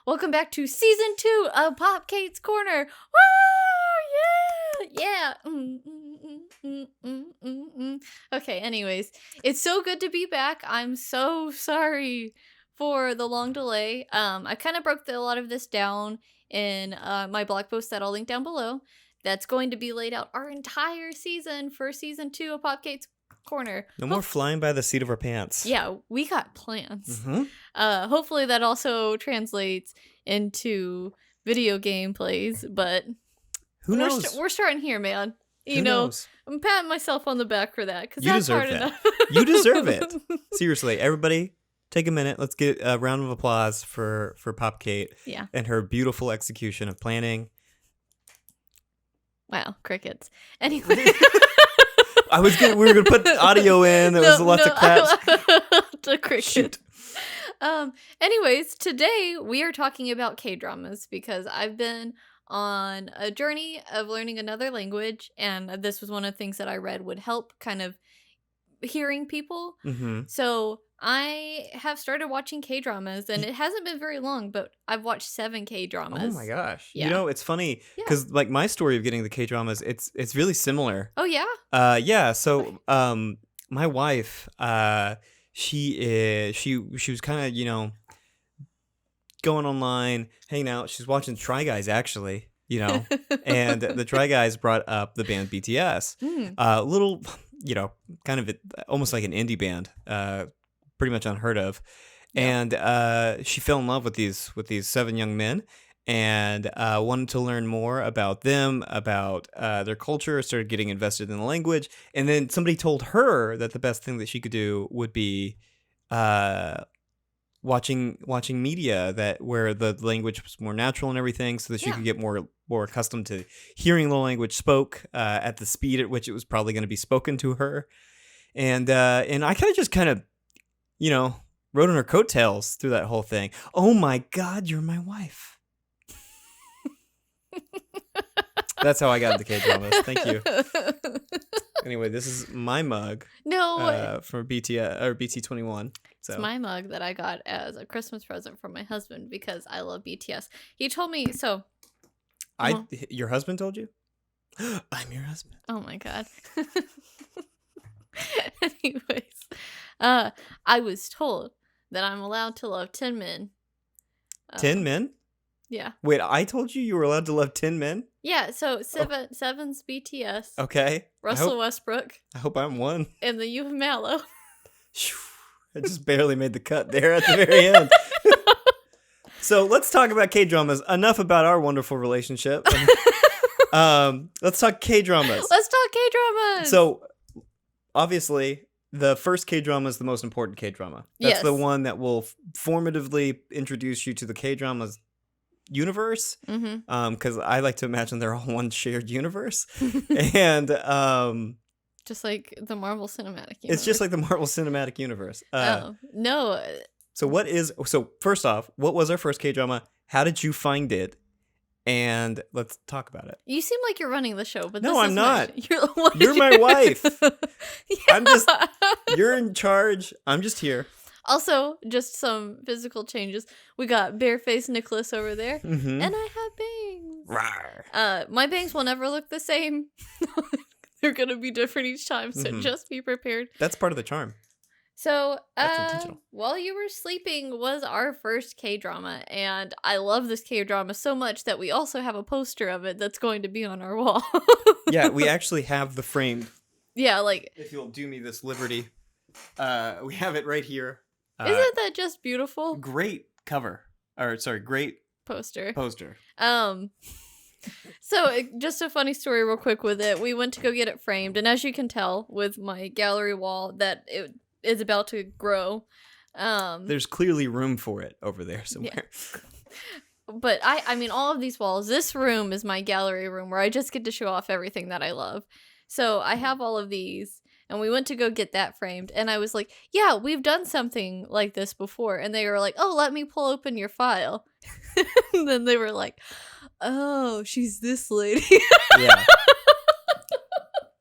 Welcome back to season 2 of Popkait's Corner. Woo! Yeah! Okay, anyways, it's so good to be back. I'm so sorry for the long delay. I kind of broke a lot of this down in my blog post that I'll link down below. That's going to be laid out our entire season for season 2 of Popkait's Corner. No more flying by the seat of our pants. Yeah, we got plans. Hopefully that also translates into video game plays, but who knows? We're starting here, man. Who knows? I'm patting myself on the back for that because You that's deserve hard that. enough. You deserve it. Seriously, everybody, take a minute. Let's get a round of applause for Popkait and her beautiful execution of planning. Wow, crickets. Anyway. We were gonna put audio in. There was lots of claps. To crickets. Shoot. Anyways, today we are talking about K-dramas because I've been on a journey of learning another language, and this was one of the things that I read would help kind of hearing people. So I have started watching K-dramas, and it hasn't been very long, but I've watched 7 K-dramas. Oh my gosh. Yeah. You know, it's funny because like my story of getting the K-dramas, it's really similar. Oh yeah? Yeah. So my wife, she was kind of, going online, hanging out. She's watching Try Guys actually, and the Try Guys brought up the band BTS. Little, kind of almost like an indie band. Pretty much unheard of. And she fell in love with these 7 young men and wanted to learn more about them, about their culture, started getting invested in the language. And then somebody told her that the best thing that she could do would be watching media where the language was more natural and everything, so that she could get more accustomed to hearing the language spoke at the speed at which it was probably going to be spoken to her. And I kind of rode on her coattails through that whole thing. Oh my God, you're my wife. That's how I got into K-dramas. Thank you. Anyway, this is my mug. For BT21. So. It's my mug that I got as a Christmas present from my husband because I love BTS. He told me so. Your husband told you? I'm your husband. Oh my God. Anyways, I was told that I'm allowed to love 10 men. 10 men? Yeah. Wait, I told you were allowed to love 10 men? Yeah, so seven's BTS. Okay. Russell Westbrook. I hope I'm one. And the U of Mallow. I just barely made the cut there at the very end. So let's talk about K-dramas. Enough about our wonderful relationship. Let's talk K-dramas. Let's talk K-dramas. So obviously, the first K-drama is the most important K-drama. That's the one that will formatively introduce you to the K-drama's universe. Because I like to imagine they're all one shared universe. And just like the Marvel Cinematic Universe. It's just like the Marvel Cinematic Universe. No. So first off, what was our first K-drama? How did you find it? And let's talk about it. You seem like you're running the show, but no, I'm not. You're my wife. Yeah. You're in charge. I'm just here. Also, just some physical changes. We got Bareface Nicholas over there, and I have bangs. Rawr. My bangs will never look the same. They're gonna be different each time, so just be prepared. That's part of the charm. So, That's intentional. While You Were Sleeping was our first K-drama, and I love this K-drama so much that we also have a poster of it that's going to be on our wall. Yeah, we actually have the frame. Yeah, like... If you'll do me this liberty. We have it right here. Isn't that just beautiful? Great cover. Great... Poster. So, just a funny story real quick with it. We went to go get it framed, and as you can tell with my gallery wall that it is about to grow. There's clearly room for it over there somewhere. Yeah. But I mean, all of these walls, this room is my gallery room where I just get to show off everything that I love. So I have all of these, and we went to go get that framed, and I was like, yeah, we've done something like this before. And they were like, oh, let me pull open your file. And then they were like, oh, she's this lady. Yeah.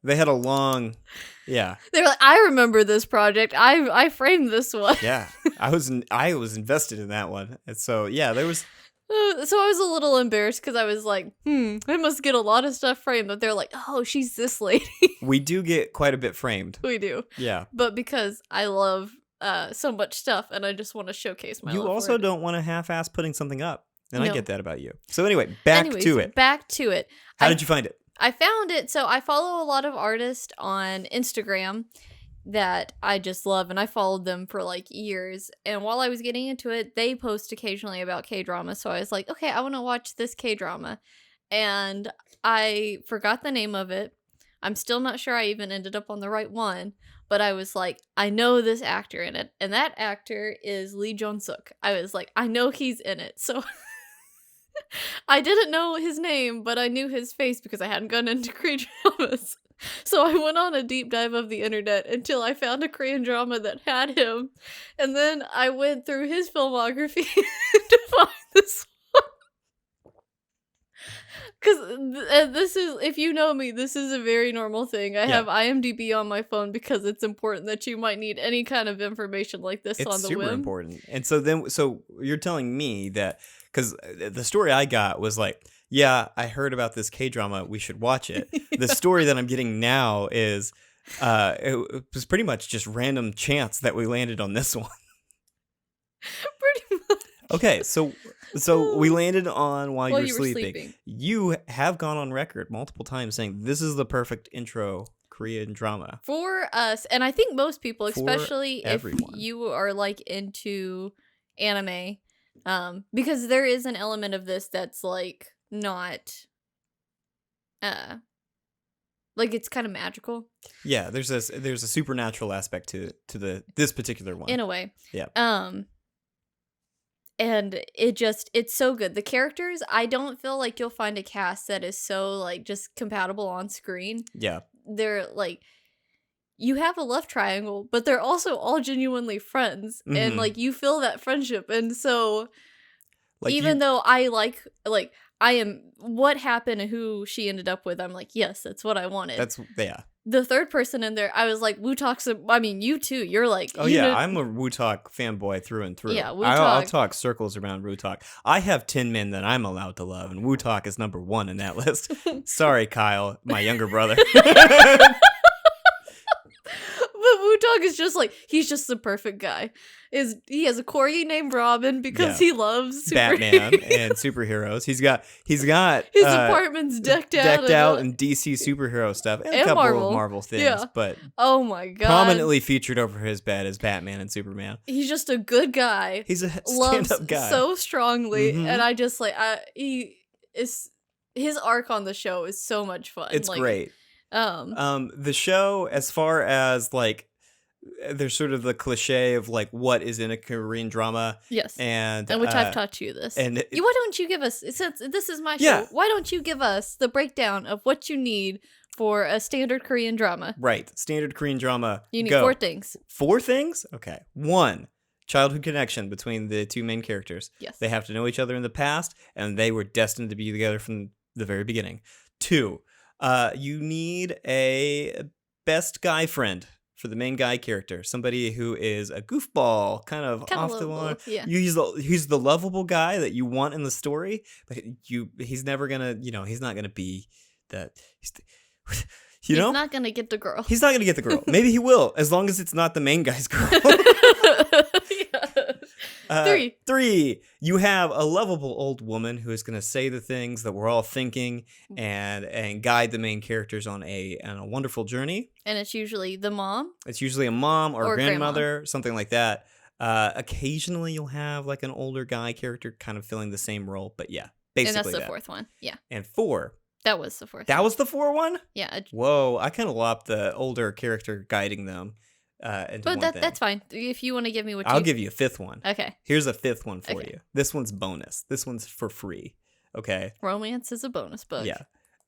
They had a long, yeah. They were like, I remember this project. I framed this one. Yeah, I was invested in that one, and so yeah, there was So I was a little embarrassed because I was like, I must get a lot of stuff framed. But they're like, oh, she's this lady. We do get quite a bit framed. We do. Yeah. But because I love so much stuff and I just want to showcase my love You for also it. don't want to half-ass putting something up. And I No. get that about you. So anyway, back to it. Back to it. How did you find it? I found it. So I follow a lot of artists on Instagram that I just love, and I followed them for like years. And while I was getting into it, they post occasionally about K-drama. So I was like, okay, I want to watch this K-drama. And I forgot the name of it. I'm still not sure I even ended up on the right one. But I was like, I know this actor in it. And that actor is Lee Jong-suk. I was like, I know he's in it. So I didn't know his name, but I knew his face because I hadn't gone into Korean dramas. So I went on a deep dive of the internet until I found a Korean drama that had him. And then I went through his filmography to find this one. Because this is, if you know me, this is a very normal thing. I have IMDb on my phone because it's important that you might need any kind of information like this on the whim. It's super important. And so you're telling me that, because the story I got was like, yeah, I heard about this K-drama, we should watch it. The story that I'm getting now is, it was pretty much just random chance that we landed on this one. Pretty much. Okay, so we landed on while you were sleeping. sleeping. You have gone on record multiple times saying this is the perfect intro Korean drama. For us, and I think most people, For especially everyone. if you are like into anime, because there is an element of this that's like not like it's kind of magical. Yeah, there's a supernatural aspect to this particular one. In a way. Yeah. And it's so good. The characters, I don't feel like you'll find a cast that is so like just compatible on screen. Yeah. They're like, you have a love triangle, but they're also all genuinely friends. Mhm. And like you feel that friendship. And so Like even though I like I am what happened and who she ended up with, I'm like, yes, that's what I wanted. that's The third person in there, I was like, Wu-Talk's you too. You're like, Oh yeah, I'm a Wu-Talk fanboy through and through. Yeah, I'll Wu-Talk. talk circles around Wu-Talk. I have 10 men that I'm allowed to love, and Wu-Talk is number 1 in that list. Sorry, Kyle, my younger brother. But Wu-Talk is just like, he's just the perfect guy. He has a corgi named Robin because he loves Batman and superheroes. He's got his apartment's decked out in DC superhero stuff and a and couple Marvel. of Marvel things, Yeah. but Oh my god. prominently featured over his bed is Batman and Superman. He's just a good guy. He's a Loves stand-up guy. so strongly, Mhm. and I just like his arc on the show is so much fun. It's like, great. The show, as far as like, there's sort of the cliche of like what is in a Korean drama, yes, and which I've taught you this. and Why don't you give us, since this is my show, Yeah. why don't you give us the breakdown of what you need for a standard Korean drama? right, standard Korean drama. You need go. 4 things. 4 things? Okay. 1, childhood connection between the 2 main characters. Yes. They have to know each other in the past, and they were destined to be together from the very beginning. 2, you need a best guy friend for the main guy character, somebody who is a goofball, kind of off the wall. Yeah. He's the lovable guy that you want in the story, but he's never gonna, he's not gonna be that. He's not gonna get the girl. He's not gonna get the girl. Maybe he will, as long as it's not the main guy's girl. Yeah. 3, you have a lovable old woman who is gonna say the things that we're all thinking and guide the main characters on a wonderful journey. And it's usually the mom. It's usually a mom or Or grandmother, something like that. Occasionally you'll have like an older guy character kind of filling the same role, but yeah, basically And that's the that. 4th one. Yeah. And 4. That was the 4th. That was the 4 one? Yeah. Whoa, I kind of lopped the older character guiding them into But one thing. that's fine. If you want to give me what I'll give you a 5th one. Okay. Here's a 5th one for Okay. you. This one's bonus. This one's for free. Okay? Romance is a bonus book. Yeah.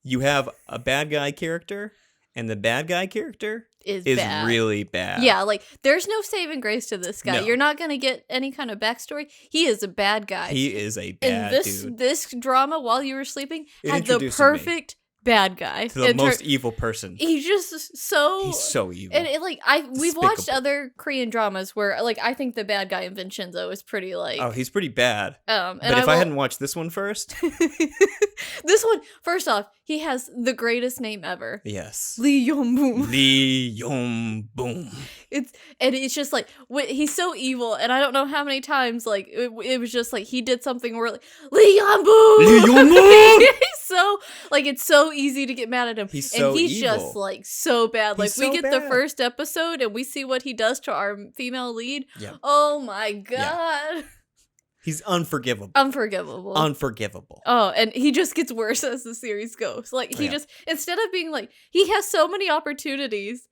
You have a bad guy character, and the bad guy character Is bad. really bad. Yeah, like there's no saving grace to this guy. No. You're not gonna get any kind of backstory. He is a bad guy. He is a bad and dude. this drama, while you were sleeping, It had the introduced him to me. perfect bad guy. To the most evil person. He's just so... He's so evil. And we've watched other Korean dramas where, like, I think the bad guy in Vincenzo is pretty, like... Oh, he's pretty bad. And but if I hadn't watched this one first... This one, first off, he has the greatest name ever. Yes. Lee Yong-boom. Lee Yong-boom. It's just like, he's so evil, and I don't know how many times, like, it was just like, he did something where, like, Lee Yong-boom! Lee Yong-boom! He's so, like, it's so easy to get mad at him. He's so he's evil. Just, like, so bad. Like, He's we so get bad. the first episode, and we see what he does to our female lead. Yeah. Oh my god. Yeah. He's unforgivable. Unforgivable. Oh, and he just gets worse as the series goes. Like, he just, instead of being like, he has so many opportunities.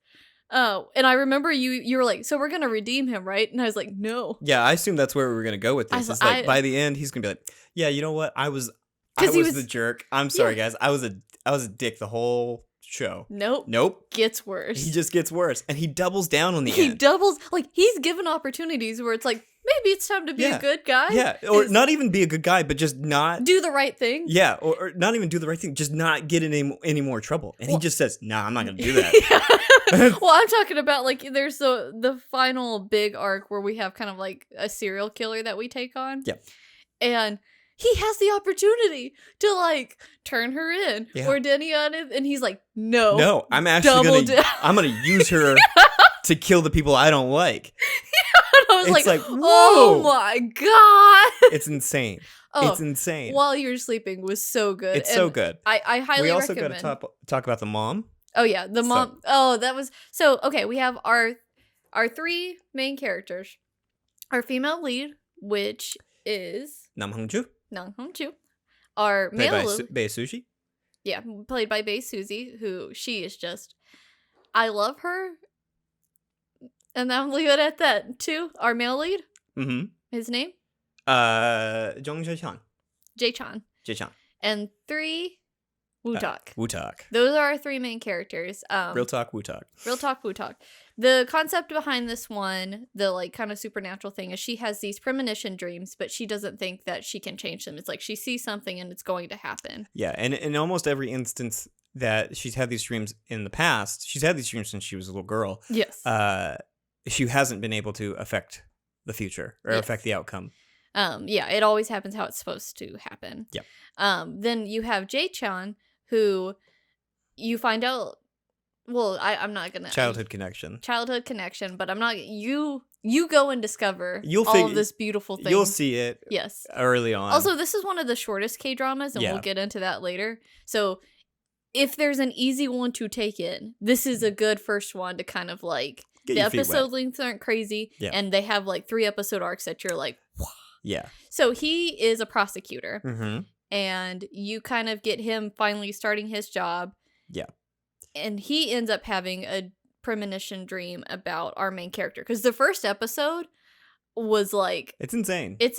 And I remember you were like, so we're going to redeem him, right? And I was like, no. Yeah, I assume that's where we were going to go with this. It's like, by the end, he's going to be like, yeah, you know what? I was the jerk. I'm sorry, guys. I was a dick the whole show. Nope. Gets worse. He just gets worse. And he doubles down on the end. He doubles, like, he's given opportunities where it's like, maybe it's time to be a good guy. Yeah, or not even be a good guy, but just not... do the right thing. Yeah, or not even do the right thing, just not get in any more trouble. And he just says, nah, I'm not going to do that. Well, I'm talking about, like, there's the final big arc where we have kind of, like, a serial killer that we take on. Yeah. And he has the opportunity to, like, turn her in. Yeah. Or Denny on it, and he's like, no. No, I'm actually going to use her to kill the people I don't like. I was like, whoa. Oh my god. It's insane. It's insane. While You're Sleeping was so good. It's so good. I highly recommend. We also got to talk about the mom. Oh yeah, the mom. Oh, that was so okay. We have our three main characters. Our female lead, which is Nam Hong-ju. Our male lead, Bae Suji. Yeah, played by Bae Suji, who she is just. I love her. And I'm leave it at that. 2, our male lead. Mm-hmm. His name? Jung Jae-chan. Jae-chan. And 3, Woo-tak. Woo-tak. Those are our 3 main characters. Real talk, Woo-tak. Real talk, Woo-tak. The concept behind this one, the like kind of supernatural thing, is she has these premonition dreams, but she doesn't think that she can change them. It's like she sees something and it's going to happen. Yeah, and in almost every instance that she's had these dreams in the past, she's had these dreams since she was a little girl. Yes. She hasn't been able to affect the future or affect the outcome. Yeah, it always happens how it's supposed to happen. Yeah. Then you have Jae-chan, who you find out. Well, I'm not gonna childhood connection, but I'm not. You go and discover all of this beautiful thing. You'll see it. Yes. Early on. Also, this is one of the shortest K-dramas, and we'll get into that later. So, if there's an easy one to take in, this is a good first one to kind of like. The episode lengths aren't crazy, and they have like 3 episode arcs that you're like, wow. Yeah. So he is a prosecutor, and you kind of get him finally starting his job. Yeah. And he ends up having a premonition dream about our main character. Because the first episode was like... It's insane. It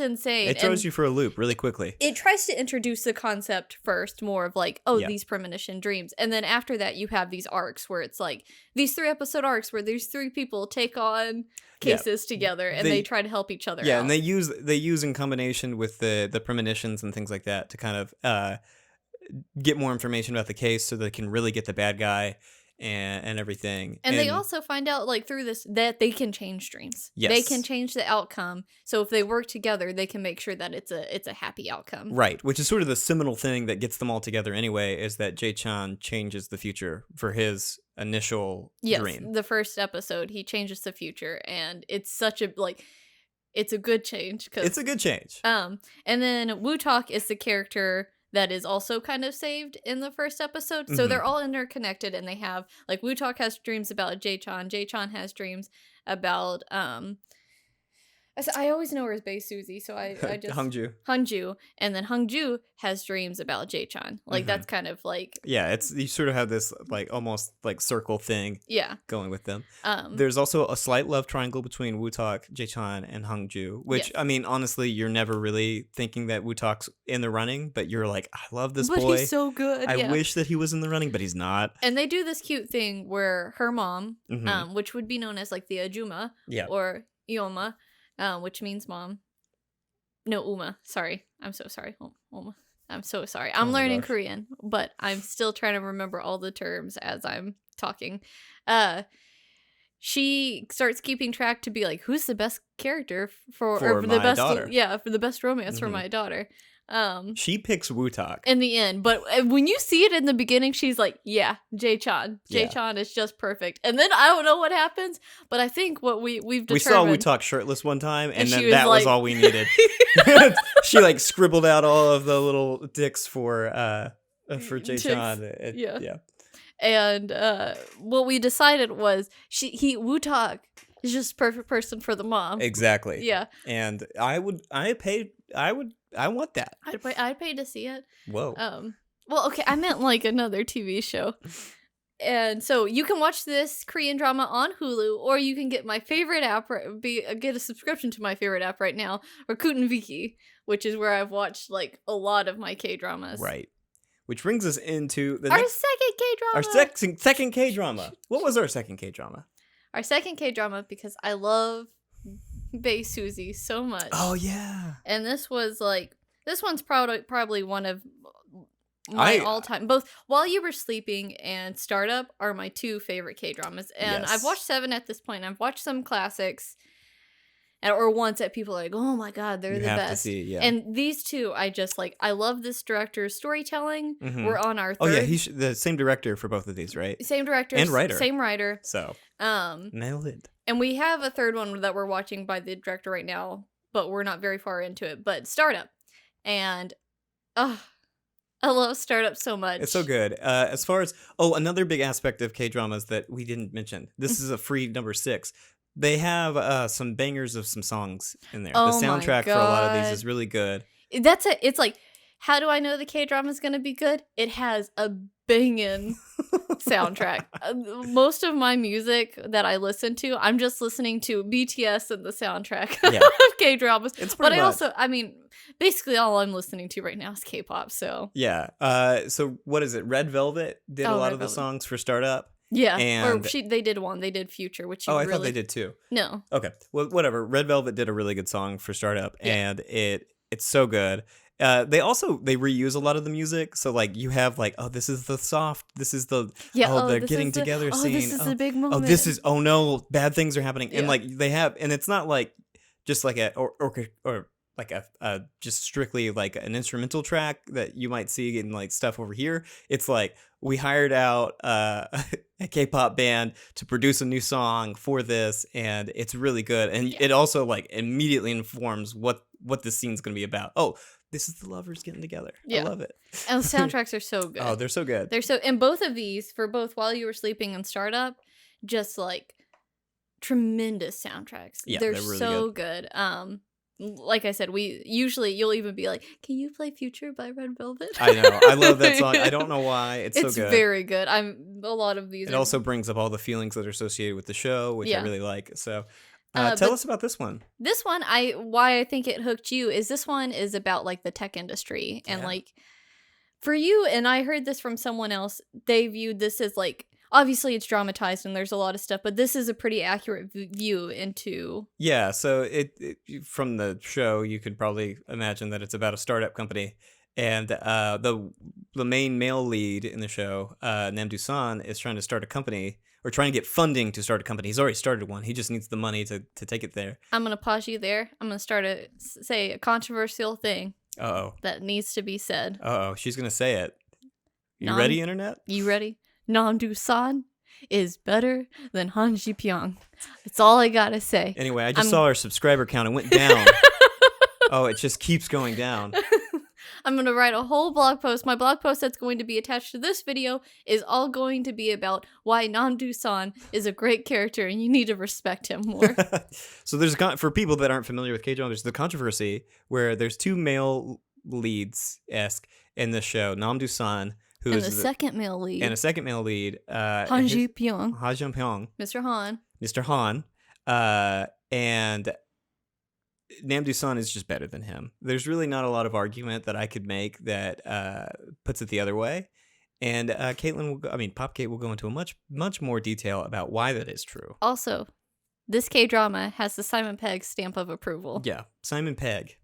throws you for a loop really quickly. It tries to introduce the concept first, more of like, these premonition dreams. And then after that, you have these arcs where it's like, these 3 episode arcs where these 3 people take on cases together and they try to help each other out. Yeah, and they use in combination with the premonitions and things like that to kind of get more information about the case so they can really get the bad guy and everything. And they also find out, like, through this, that they can change dreams. Yes. They can change the outcome. So if they work together, they can make sure that it's a happy outcome. Right, which is sort of the seminal thing that gets them all together anyway, is that Jae-chan changes the future for his initial dream. Yes, the first episode, he changes the future, and it's such a, like... It's a good change. It's a good change. And then Woo-tak is the character that is also kind of saved in the first episode. So they're all interconnected, and they have, like, Woo-tak has dreams about Jae-chan. Jae-chan has dreams about, I always know her as Bae Suji, so I just... Hongju. And then Hongju has dreams about Jae-chan. Like, that's kind of, like... Yeah, you sort of have this, like, almost, like, circle thing going with them. There's also a slight love triangle between Woo-tak, Jae-chan, and Hongju, which, I mean, honestly, you're never really thinking that Woo-tak's in the running, but you're like, I love this boy. But he's so good. I wish that he was in the running, but he's not. And they do this cute thing where her mom, which would be known as, like, the Ajuma, or Ioma, which means mom. No, Uma. Sorry. I'm so sorry. Uma. I'm so sorry. Oh I'm my learning gosh. Korean, but I'm still trying to remember all the terms as I'm talking. She starts keeping track to be like, who's the best character For for the my best, daughter. yeah, for the best romance for Mhm. my daughter. She picks Wootalk. In the end, but when you see it in the beginning, she's like, yeah, Jae-chan. Yeah. Jae-chan is just perfect. And then I don't know what happens, but I think what we've determined. We saw Wootalk shirtless one time, and she then was that was like- all we needed. She like scribbled out all of the little dicks for Jae-chan. Yeah. And what we decided was Wootalk is just perfect person for the mom. Exactly. Yeah. And I want that. I'd pay to see it. Whoa. Well, okay, I meant like another TV show. And so you can watch this Korean drama on Hulu, or you can get my favorite app, get a subscription to my favorite app right now, or Kuten Viki, which is where I've watched like a lot of my K-dramas. Right. Which brings us into the Our next, second K-drama. our second K-drama. What was our second K-drama? Our second K-drama, because I love Bae Suzy so much. Oh yeah. And this one's probably one of my all-time. Both While You Were Sleeping and Startup are my two favorite K-dramas. And Yes. I've watched 7 at this point. I've watched some classics. Or ones that people are like, oh my god, they're You the have best. to see, yeah. And these two, I just like. I love this director's storytelling. Mhm. We're on our third. Oh yeah, he's the same director for both of these, right? Same director. And writer. Same writer. So nailed it. And we have a third one that we're watching by the director right now, but we're not very far into it. But Startup. And I love Startup so much. It's so good. As far as another big aspect of K-dramas that we didn't mention. This is a free number 6. They have some bangers of some songs in there. Oh The my soundtrack for a lot of these God. is really good. That's it. It's like, how do I know the K-drama is going to be good? It has a banging soundtrack. Most of my music that I listen to, I'm just listening to BTS and the soundtrack Yeah. of K-dramas. It's But pretty much. basically all I'm listening to right now is K-pop. So Yeah. So what is it? Red Velvet did a lot Red of the Velvet. songs for Startup. yeah, And- they did one. They did Future, which you I really thought they did too. no. Okay. Well, whatever. Red Velvet did a really good song for Startup, Yeah. and it's so good. They reuse a lot of the music, so like you have like, this is the soft, this is the they're this getting is the- together scene. This is a big moment. This is no, bad things are happening, and Yeah. like they have, and it's not like just like or like a just strictly like an instrumental track that you might see in like stuff over here. It's like we hired out a K-pop band to produce a new song for this, and it's really good, and Yeah. it also like immediately informs what this scene's gonna be about. This is the lovers getting together. Yeah. I love it. And the soundtracks are so good. Oh, they're so good. And both of these, for both While You Were Sleeping and Startup, just like tremendous soundtracks. Yeah, they're they're really so good. Like I said, you'll even be like, can you play Future by Red Velvet? I know. I love that song. I don't know why. It's so good. Very good. A lot of these It also brings up all the feelings that are associated with the show, which I Yeah. really like. So But tell us about this one. This one, why I think it hooked you is this one is about like the tech industry and Yeah. like for you, and I heard this from someone else, they viewed this as like, obviously it's dramatized and there's a lot of stuff, but this is a pretty accurate view into. Yeah, so it from the show, you could probably imagine that it's about a startup company, and the main male lead in the show, Nam Do-san, is trying to start a company or trying to get funding to start a company. He's already started one. He just needs the money to take it there. I'm going to pause you there. I'm going to say a controversial thing Uh-oh. that needs to be said. Uh-oh. She's going to say it. You Nam- ready, Internet? You ready? Nam Do-san is better than Han Ji-pyung. That's all I got to say. Anyway, I just saw our subscriber count. It went down. Oh, it just keeps going down. I'm going to write a whole blog post. My blog post that's going to be attached to this video is all going to be about why Nam Do-san is a great character and you need to respect him more. So there's for people that aren't familiar with K-drama, there's the controversy where there's two male leads-esque in this show. Nam Do-san, who and is the second male lead, and a second male lead, Han Ji-pyung, Ha Jung-pyong, Mr. Han. Mr. Han, and Nam Do-san is just better than him. There's really not a lot of argument that I could make that puts it the other way. And Popkait will go into a much more detail about why that is true. Also, this K-drama has the Simon Pegg stamp of approval. Yeah, Simon Pegg.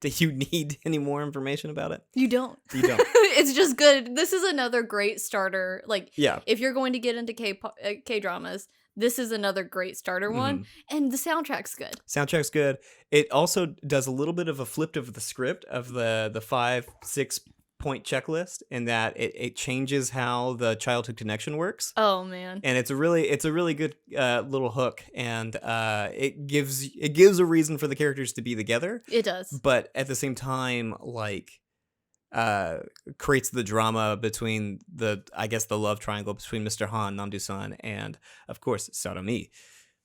Do you need any more information about it? You don't. You don't. It's just good. This is another great starter. Like, Yeah. if you're going to get into K-dramas, this is another great starter one. And the soundtrack's good. Soundtrack's good. It also does a little bit of a flip of the script of the 5-6 point checklist, in that it changes how the childhood connection works. Oh man. And it's a really good little hook, and it gives a reason for the characters to be together. It does. But at the same time, like, creates the drama between the love triangle between Mr. Han, Nam-do-san, and of course So-dal-mi.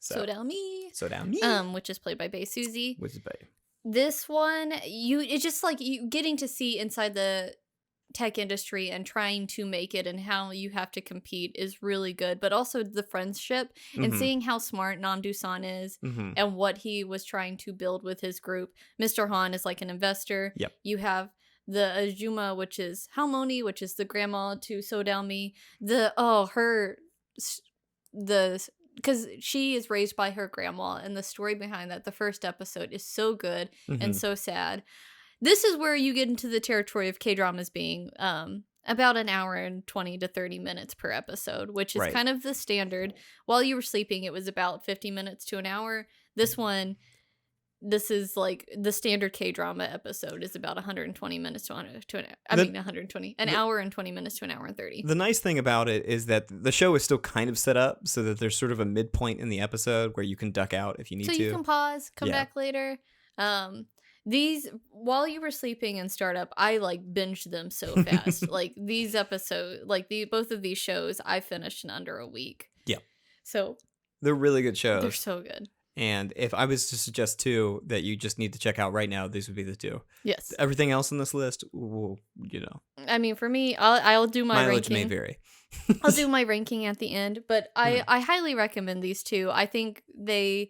So dal-mi. Which is played by Bae Suzy. Which is Bae. This one, it's just like you getting to see inside the tech industry and trying to make it and how you have to compete is really good, but also the friendship and seeing how smart Nam-do-san is and what he was trying to build with his group. Mr. Han is like an investor. Yep. You have the Ajuma, which is Halmoni, which is the grandma to So-dal-mi. Because she is raised by her grandma, and the story behind that, the first episode, is so good and so sad. This is where you get into the territory of K-dramas being about an hour and 20 to 30 minutes per episode, which is kind of the standard. While you were sleeping, it was about 50 minutes to an hour. This is like the standard K-drama episode is about 120 minutes to an hour and 20 minutes to an hour and 30. The nice thing about it is that the show is still kind of set up so that there's sort of a midpoint in the episode where you can duck out if you need to. So you can pause, come back later. These, while you were sleeping and startup, I like binged them so fast. Like these episodes, both of these shows, I finished in under a week. Yeah. So they're really good shows. They're so good. And if I was to suggest two that you just need to check out right now, these would be the two. Yes. Everything else on this list, well, I mean, for me, I'll do my mileage ranking. may vary. I'll do my ranking at the end, but I highly recommend these two. I think they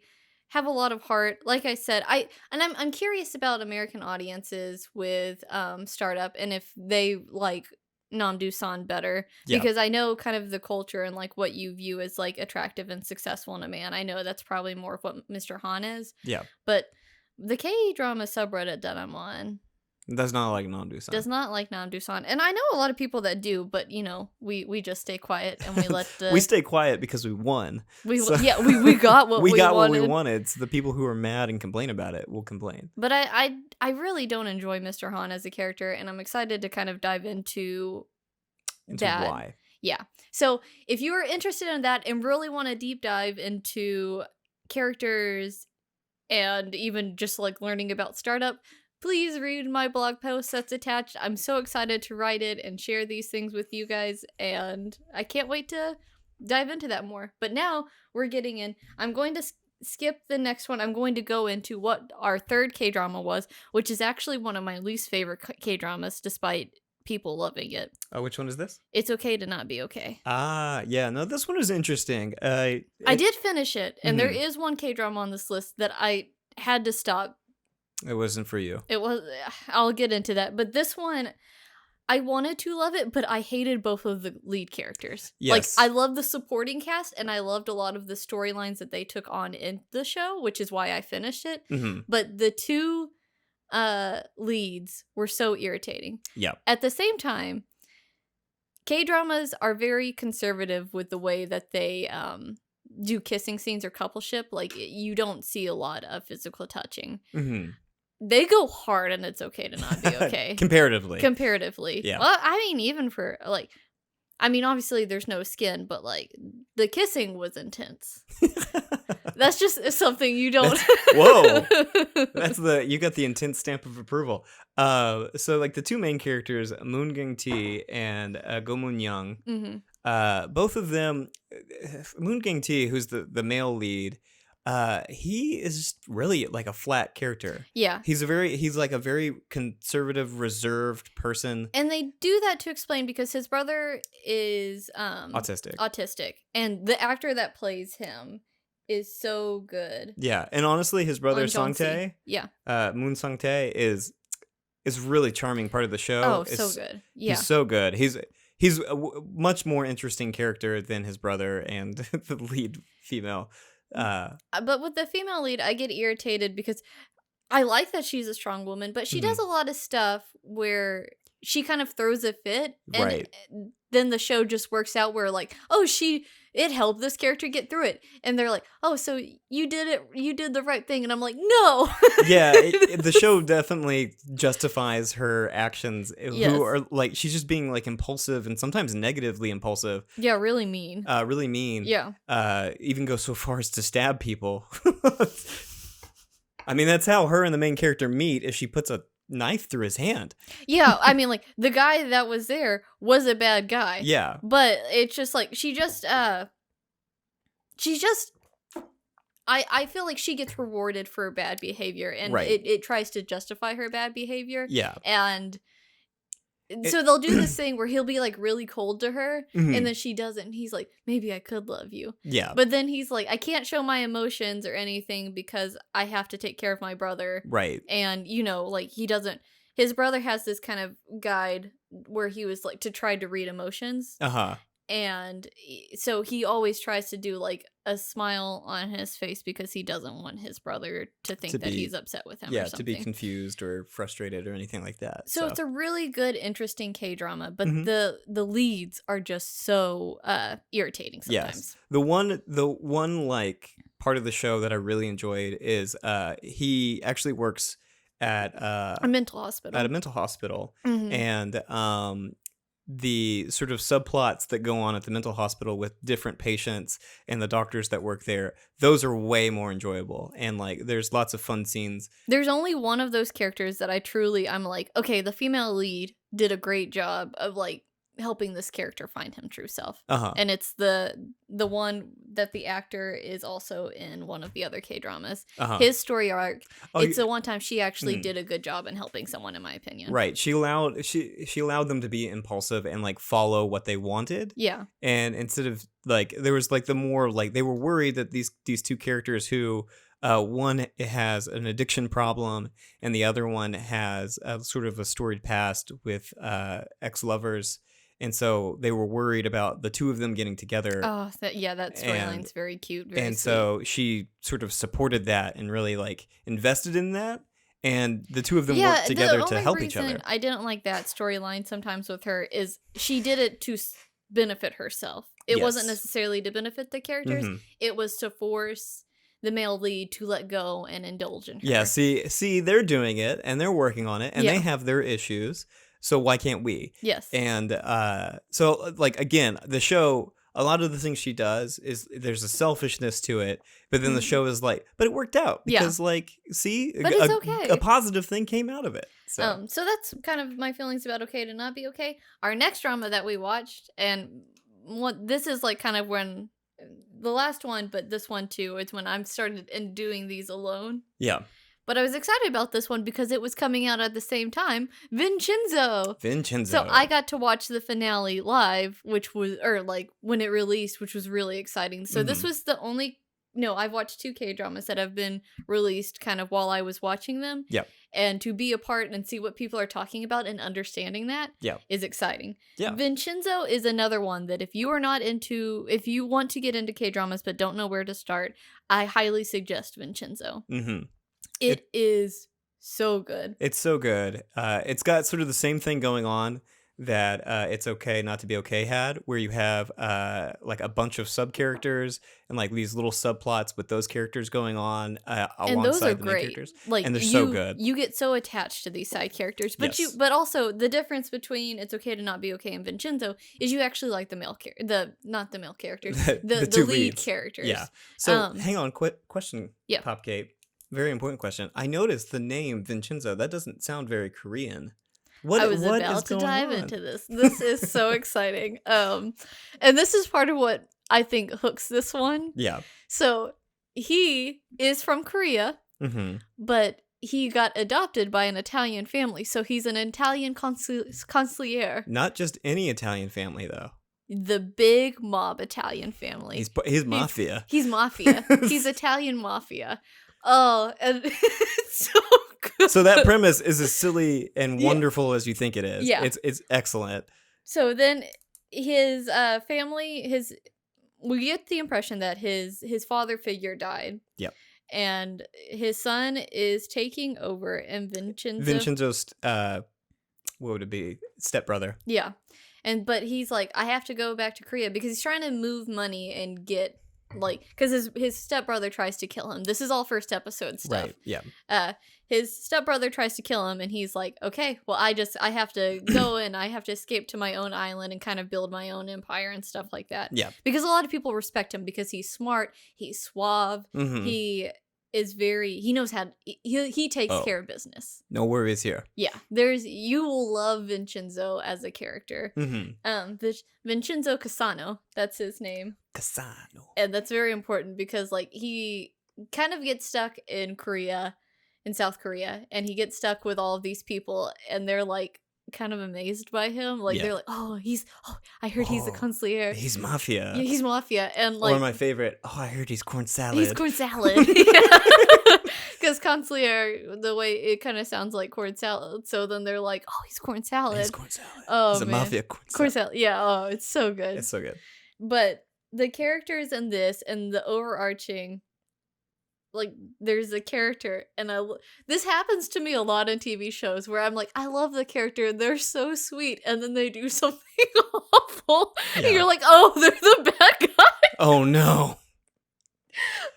have a lot of heart. Like I said, I'm curious about American audiences with startup and if they like Nam-do-san better, because I know kind of the culture and like what you view as like attractive and successful in a man. I know that's probably more of what Mr. Han is. Yeah. But the K-drama subreddit that I'm on does not like Nam-do-san. And I know a lot of people that do, but we just stay quiet and we let the we stay quiet because we won. We got what we got wanted. What we wanted. So the people who are mad and complain about it will complain. But I really don't enjoy Mr. Han as a character, and I'm excited to kind of dive into that. Why. Yeah. So if you are interested in that and really want to deep dive into characters and even just like learning about startup, please read my blog post that's attached. I'm so excited to write it and share these things with you guys, and I can't wait to dive into that more. But now we're getting in. I'm going to skip the next one. I'm going to go into what our third K-drama was, which is actually one of my least favorite K-dramas, despite people loving it. Oh, which one is this? It's Okay to Not Be Okay. Ah, yeah. No, this one is interesting. I did finish it, and there is one K-drama on this list that I had to stop. It wasn't for you. It was. I'll get into that. But this one, I wanted to love it, but I hated both of the lead characters. Yes. Like, I love the supporting cast, and I loved a lot of the storylines that they took on in the show, which is why I finished it. But the two leads were so irritating. Yeah. At the same time, K-dramas are very conservative with the way that they do kissing scenes or coupleship. Like, you don't see a lot of physical touching. They go hard, and it's okay to not be okay. Comparatively. Yeah. Well, I mean, even for, like, obviously there's no skin, but, like, the kissing was intense. That's just something you don't... Whoa! You got the intense stamp of approval. So, like, the two main characters, Moon Gang-tae and Go Moon-young, both of them, Moon Gang-tae, who's the male lead, he is just really like a flat character. Yeah. He's like a very conservative, reserved person. And they do that to explain because his brother is autistic. And the actor that plays him is so good. Yeah. And honestly, his brother Sang-tae, Moon Sang-tae is really charming part of the show. Oh, so good. Yeah. He's so good. He's a much more interesting character than his brother and the lead female. But with the female lead, I get irritated because I like that she's a strong woman, but she does a lot of stuff where she kind of throws a fit, and Right. then the show just works out where like, oh, it helped this character get through it, and they're like, oh, so you did the right thing, and I'm like, no. Yeah, the show definitely justifies her actions, Yes. who are like, she's just being like impulsive and sometimes negatively impulsive. Yeah, really mean. Really mean. Yeah. Even go so far as to stab people. I mean, that's how her and the main character meet, is she puts a knife through his hand. Yeah, I mean, like, the guy that was there was a bad guy. Yeah. But it's just like, she's just I feel like she gets rewarded for bad behavior, and Right. it tries to justify her bad behavior. Yeah. And so they'll do this thing where he'll be like really cold to her, Mhm. and then she doesn't, and he's like, maybe I could love you. Yeah. But then he's like, I can't show my emotions or anything because I have to take care of my brother. Right. And, you know, like, his brother has this kind of guide where he was like to try to read emotions. Uh-huh. And so he always tries to do like a smile on his face because he doesn't want his brother to think that he's upset with him. Yeah, or something. to be confused or frustrated or anything like that. So it's a really good, interesting K-drama, but Mhm. the leads are just so irritating sometimes. Yes. The one like part of the show that I really enjoyed is he actually works at A mental hospital. at a mental hospital, Mhm. and the sort of subplots that go on at the mental hospital with different patients and the doctors that work there, those are way more enjoyable, and like there's lots of fun scenes. There's only one of those characters that I'm like, okay, the female lead did a great job of like helping this character find him true self. Uh-huh. And it's the one that the actor is also in one of the other K-dramas. Uh-huh. His story arc, Oh, it's the one time she actually Mhm. did a good job in helping someone, in my opinion. Right. She allowed them to be impulsive and like follow what they wanted. Yeah. And instead of like, there was like the more like, they were worried that these two characters who one has an addiction problem and the other one has a sort of a storied past with ex-lovers, and so they were worried about the two of them getting together. Oh, that storyline's very cute. Very And sweet. so she sort of supported that and really like invested in that, and the two of them worked together to help each other. I didn't like that storyline sometimes with her is she did it to benefit herself. It wasn't Yes. necessarily to benefit the characters. Mhm. It was to force the male lead to let go and indulge in her. Yeah, see, they're doing it and they're working on it, and Yeah. they have their issues. So why can't we? Yes. And so like again, the show, a lot of the things she does is there's a selfishness to it, but then the Mhm. show is like, but it worked out Yeah. because like, see, But it's okay. a positive thing came out of it. So So that's kind of my feelings about Okay to Not Be Okay. Our next drama that we watched, and this is like kind of when the last one, but this one too, it's when I'm started in doing these alone. yeah, But I was excited about this one because it was coming out at the same time, Vincenzo. Vincenzo. So I got to watch the finale live, or like when it released, which was really exciting. So this Mhm. was the only, no, I've watched 2 K-dramas that have been released kind of while I was watching them. Yep. And to be a part and see what people are talking about and understanding that Yep. is exciting. Yeah. Vincenzo is another one that if you want to get into K-dramas but don't know where to start, I highly suggest Vincenzo. Mm-hmm. It is so good. It's so good. It's got sort of the same thing going on that It's Okay Not to Be Okay had, where you have like a bunch of sub characters and like these little subplots with those characters going on And alongside those are the main great. characters. Like, And they're so good. You get so attached to these side characters, but Yes. but also the difference between It's Okay to Not Be Okay and Vincenzo is you actually like the male not the male characters, the two lead leads. characters. Yeah. So Um, hang on, question. Yeah. Popkait. Very important question. I noticed the name Vincenzo. That doesn't sound very Korean. I was what is about to going dive on? into this. This is so exciting. And this is part of what I think hooks this one. Yeah. So he is from Korea, Mm-hmm. but he got adopted by an Italian family. So he's an Italian consigliere. Not just any Italian family though. The big mob Italian family. He's mafia. He's mafia. He's Italian mafia. Oh, and it's so good. So that premise is as silly and Yeah. wonderful as you think it is. Yeah. It's excellent. So then his family, we get the impression that his father figure died. Yep. and his son is taking over, and Vincenzo's what would it be? Stepbrother. Yeah. But he's like, I have to go back to Korea because he's trying to move money and get, like, because his stepbrother tries to kill him. This is all first episode stuff. Right, yeah. His stepbrother tries to kill him, and he's like, okay, well, I have to go and I have to escape to my own island and kind of build my own empire and stuff like that. Yeah. Because a lot of people respect him because he's smart, he's suave, he is he knows how, he takes care of business. No worries here. Yeah. You will love Vincenzo as a character. Vincenzo Casano, that's his name. Casano. And that's very important because, like, he kind of gets stuck in South Korea, and he gets stuck with all of these people, and they're, like, kind of amazed by him. Like, they're like, I heard he's a consigliere. He's mafia. Yeah, he's mafia. And, like, or my favorite, I heard he's corn salad. He's corn salad. Because consigliere, the way it kind of sounds like corn salad. So then they're like, he's corn salad. He's corn salad. Oh, he's a mafia corn salad. Yeah, it's so good. It's so good. But the characters in this and the overarching, like, there's a character, and this happens to me a lot in TV shows where I'm like, I love the character, and they're so sweet, and then they do something awful, and you're like, oh, they're the bad guy. Oh no.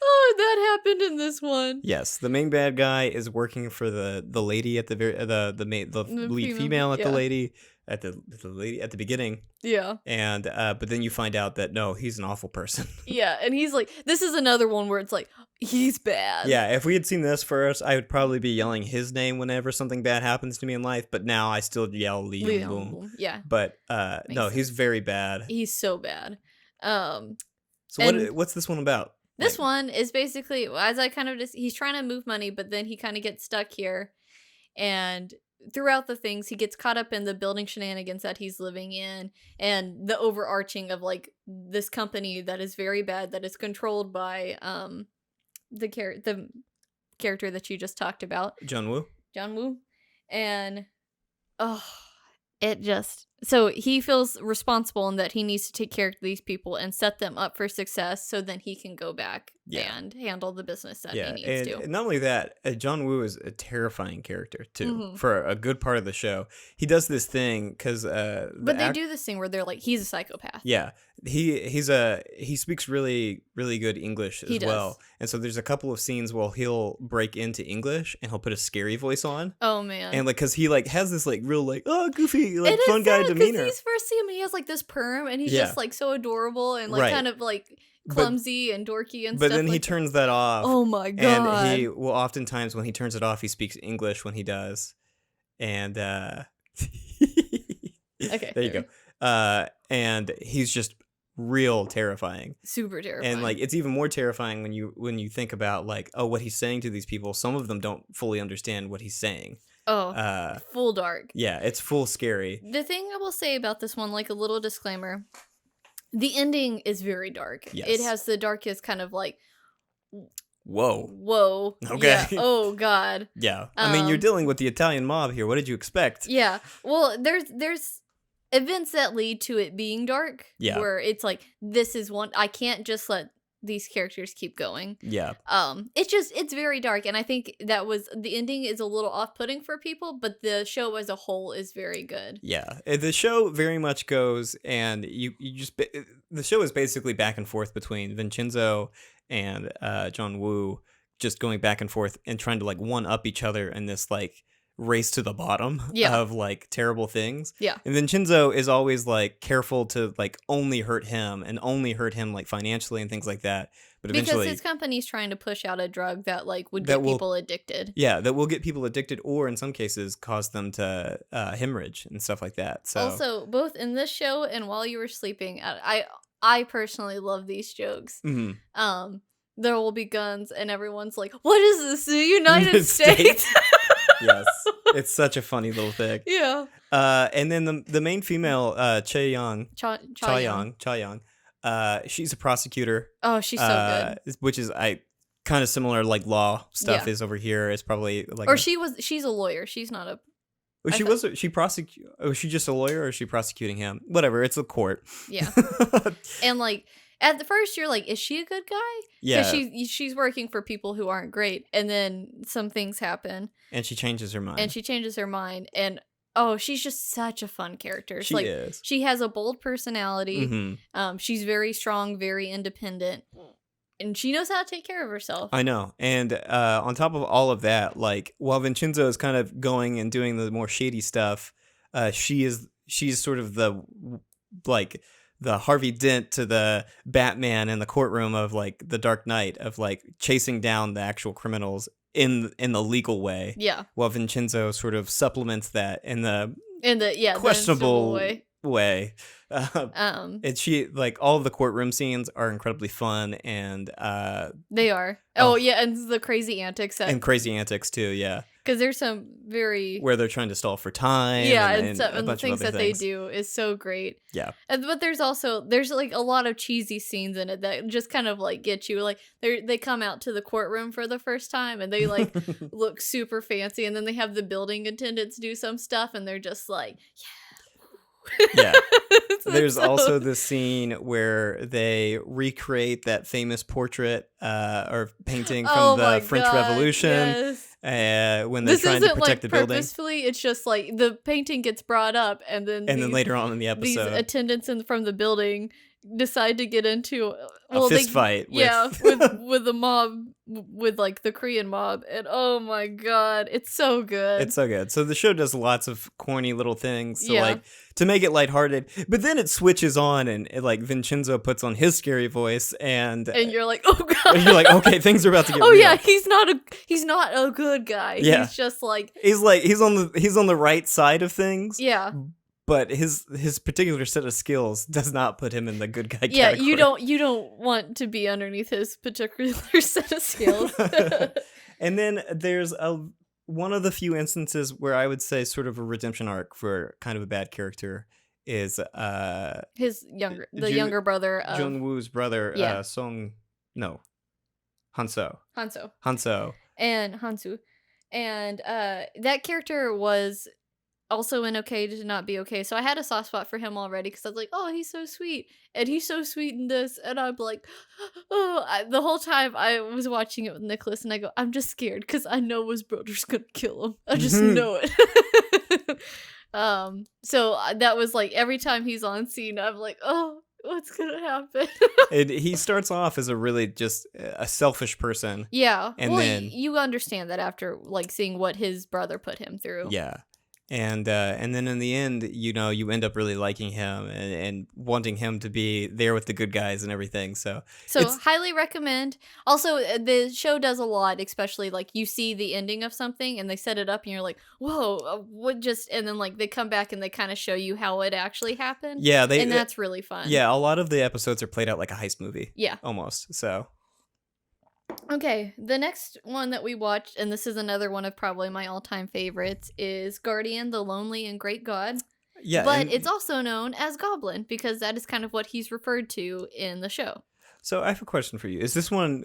Oh, that happened in this one. Yes, the main bad guy is working for the lady at the lead female at the lady at the beginning. Yeah. And but then you find out that no, he's an awful person. Yeah, and he's like, this is another one where it's like, he's bad. Yeah, if we had seen this first, I would probably be yelling his name whenever something bad happens to me in life, but now I still yell Lee Young Boom. Yeah. But no, he's very bad. He's so bad. So what's this one about? This one is basically, as I kind of just, he's trying to move money, but then he kind of gets stuck here. And throughout the things, he gets caught up in the building shenanigans that he's living in, and the overarching of, like, this company that is very bad, that is controlled by the character that you just talked about. John Woo. And, so he feels responsible in that he needs to take care of these people and set them up for success so then he can go back and handle the business that he needs to. And not only that, John Woo is a terrifying character, too, for a good part of the show. He does this thing because... but they do this thing where they're like, he's a psychopath. Yeah. He speaks really, really good English as well. And so there's a couple of scenes where he'll break into English and he'll put a scary voice on. Oh, man. And, like, because he, like, has this, like, real, like, goofy, like, fun guy demeanor. Because he's first see him, he has, like, this perm, and he's just, like, so adorable and, like, kind of, like... clumsy and dorky and stuff. But then he turns that off. Oh my god. And he will oftentimes, when he turns it off, he speaks English when he does. And okay, there you go. And he's just real terrifying. Super terrifying. And, like, it's even more terrifying when you think about, like, what he's saying to these people. Some of them don't fully understand what he's saying. Full dark. Yeah, it's full scary. The thing I will say about this one, like, a little disclaimer, the ending is very dark. Yes. It has the darkest kind of, like, whoa. Okay. Yeah. Oh god. Yeah. I mean, you're dealing with the Italian mob here. What did you expect? Yeah. Well, there's events that lead to it being dark. Yeah. Where it's like, this is one, I can't just let these characters keep going. Yeah. It's very dark, and I think the ending is a little off-putting for people, but the show as a whole is very good. Yeah. The show very much goes, and the show is basically back and forth between Vincenzo and John Woo, just going back and forth and trying to, like, one up each other in this, like, race to the bottom of, like, terrible things. Yeah. And Vincenzo is always, like, careful to, like, only hurt him like, financially and things like that. But eventually, because his company's trying to push out a drug that, like, would get people addicted. Yeah, that will get people addicted, or in some cases cause them to hemorrhage and stuff like that. So also, both in this show and while you were sleeping, I personally love these jokes. Mm-hmm. There will be guns, and everyone's like, "What is this? The United States?" Yes, it's such a funny little thing. Yeah. And then the main female, Chae-young, she's a prosecutor. Oh, she's so good. Which is kind of similar, like, law stuff is over here. It's probably like, or she's a lawyer. She's not a. Was she just a lawyer, or is she prosecuting him? Whatever, it's a court. Yeah. And, like, at the first you're like, is she a good guy? Yeah. Because she's working for people who aren't great, and then some things happen. And she changes her mind. And oh, she's just such a fun character. It's she like, is. she has a bold personality. Mm-hmm. She's very strong, very independent, and she knows how to take care of herself. I know. And on top of all of that, like, while Vincenzo is kind of going and doing the more shady stuff, she's sort of the Harvey Dent to the Batman in the courtroom of like the Dark Knight, of like chasing down the actual criminals in the legal way. Yeah. While Vincenzo sort of supplements that in the questionable way. And she, like, all of the courtroom scenes are incredibly fun, and they are. Oh yeah, and the crazy antics and crazy antics too. Yeah. Because there's some very... where they're trying to stall for time. Yeah, and the things that they do is so great. Yeah. But there's like a lot of cheesy scenes in it that just kind of like get you. Like they come out to the courtroom for the first time and they like look super fancy, and then they have the building attendants do some stuff and they're just like, yeah. There's also this scene where they recreate that famous portrait or painting from the French Revolution. Yes. When they're trying to protect the building. Purposefully, it's just like the painting gets brought up, and then later on in the episode, these attendants from the building decide to get into a fist fight. With the mob, with like the Korean mob, and oh my god, it's so good. It's so good. So the show does lots of corny little things to make it lighthearted, but then it switches on and like Vincenzo puts on his scary voice, and you're like, oh god, and you're like, okay, things are about to get. Oh real. yeah, he's not a good guy. Yeah. He's just like he's on the right side of things. Yeah. But his particular set of skills does not put him in the good guy category. Yeah, you don't want to be underneath his particular set of skills. And then there's one of the few instances where I would say sort of a redemption arc for kind of a bad character is his younger brother of Jung-woo's brother, Hanso. And Hansu. And that character was also in Okay to Not Be Okay. So I had a soft spot for him already because I was like, oh, he's so sweet. And he's so sweet in this. And I'm like, the whole time I was watching it with Nicholas and I go, I'm just scared because I know his brother's going to kill him. I just know it. So that was like every time he's on scene, I'm like, oh, what's going to happen? He starts off as a really just a selfish person. Yeah. And then you understand that after like seeing what his brother put him through. Yeah. And then in the end, you end up really liking him and wanting him to be there with the good guys and everything. So highly recommend. Also, the show does a lot, especially like you see the ending of something and they set it up and you're like, whoa, and then like they come back and they kind of show you how it actually happened. Yeah. And that's really fun. Yeah. A lot of the episodes are played out like a heist movie. Yeah. Almost. So. Okay, the next one that we watched, and this is another one of probably my all-time favorites, is Guardian, the Lonely and Great God. Yeah, but it's also known as Goblin because that is kind of what he's referred to in the show. So I have a question for you. Is this one?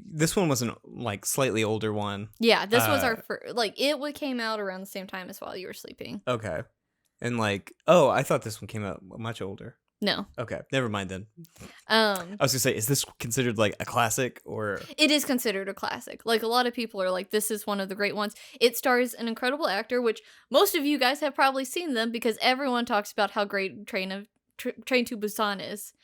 This one was an like slightly older one. Yeah, this was our first. Like it came out around the same time as While You Were Sleeping. Okay, and like I thought this one came out much older. No. Okay, never mind then. I was gonna say, is this considered like a classic or? It is considered a classic. Like a lot of people are like, this is one of the great ones. It stars an incredible actor, which most of you guys have probably seen them because everyone talks about how great Train to Busan is.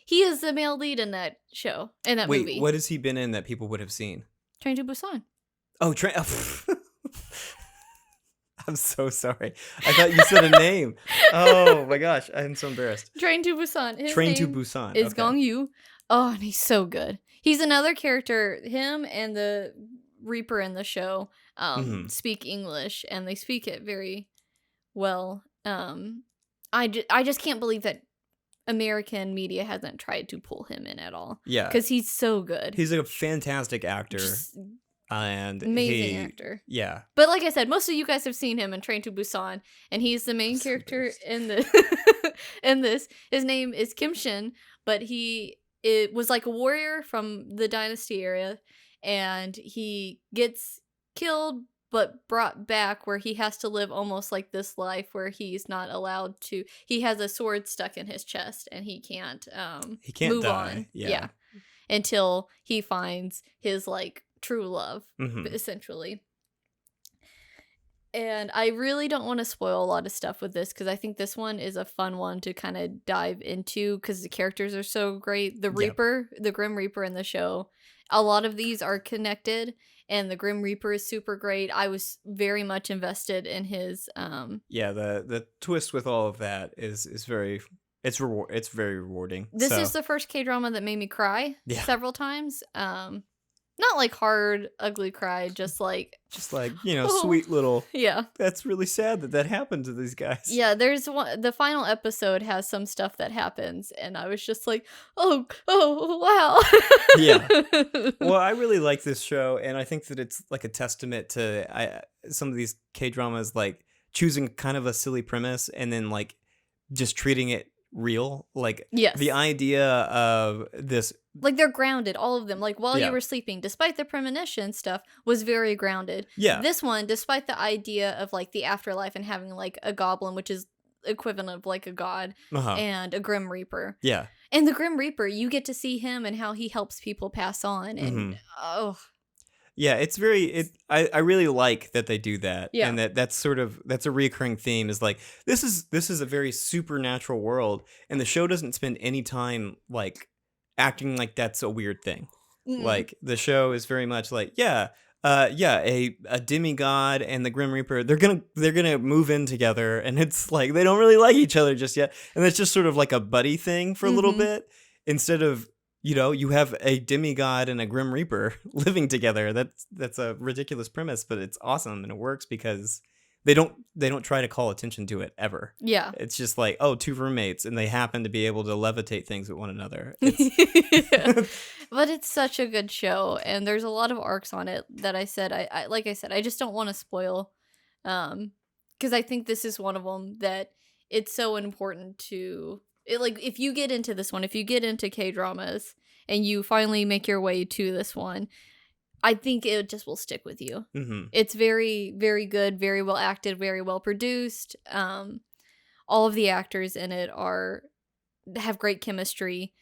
He is the male lead in that show, in that movie. Wait, what has he been in that people would have seen? Train to Busan. Oh, I'm so sorry. I thought you said a name. Oh my gosh, I'm so embarrassed. Train to Busan. Train to Busan is Gong Yu. Oh, and he's so good. He's another character. Him and the Reaper in the show speak English, and they speak it very well. I just can't believe that American media hasn't tried to pull him in at all. Yeah, because he's so good. He's a fantastic actor. And amazing actor. Yeah. But like I said, most of you guys have seen him in Train to Busan, and he's the main character in the in this. His name is Kim Shin, but it was like a warrior from the Dynasty era, and he gets killed but brought back where he has to live almost like this life where he's not allowed to. He has a sword stuck in his chest and he can't move die. on. Yeah. Until he finds his like true love, Mhm. essentially. And I really don't want to spoil a lot of stuff with this because I think this one is a fun one to kind of dive into because the characters are so great. The Reaper, the Grim Reaper in the show, a lot of these are connected, and the Grim Reaper is super great. I was very much invested in his. Yeah, the twist with all of that is very it's very rewarding. This is the first K-drama that made me cry several times. Not like hard, ugly cry, just like sweet little. Yeah. That's really sad that happened to these guys. Yeah, there's one. The final episode has some stuff that happens, and I was just like, oh, wow. Yeah. Well, I really like this show, and I think that it's like a testament to some of these K-dramas, like choosing kind of a silly premise and then like just treating it real. Like the idea of this. Like they're grounded, all of them. Like while you were sleeping, despite the premonition stuff, was very grounded. Yeah. This one, despite the idea of like the afterlife and having like a goblin, which is equivalent of like a god, and a Grim Reaper. Yeah. And the Grim Reaper, you get to see him and how he helps people pass on. And yeah, it's very. I really like that they do that, yeah. And that's a reoccurring theme. Is like this is a very supernatural world, and the show doesn't spend any time like acting like that's a weird thing. Like the show is very much like a demigod and the Grim Reaper, they're gonna move in together, and it's like they don't really like each other just yet, and it's just sort of like a buddy thing for a little bit instead of you have a demigod and a Grim Reaper living together. That's a ridiculous premise, but it's awesome and it works because they don't try to call attention to it ever. Yeah. It's just like, oh, two roommates and they happen to be able to levitate things with one another. But it's such a good show, and there's a lot of arcs on it that I said I just don't want to spoil because I think this is one of them that it's so important to like if you get into this one, if you get into K-dramas and you finally make your way to this one, I think it just will stick with you. It's very, very good, very well acted, very well produced. All of the actors in it have great chemistry.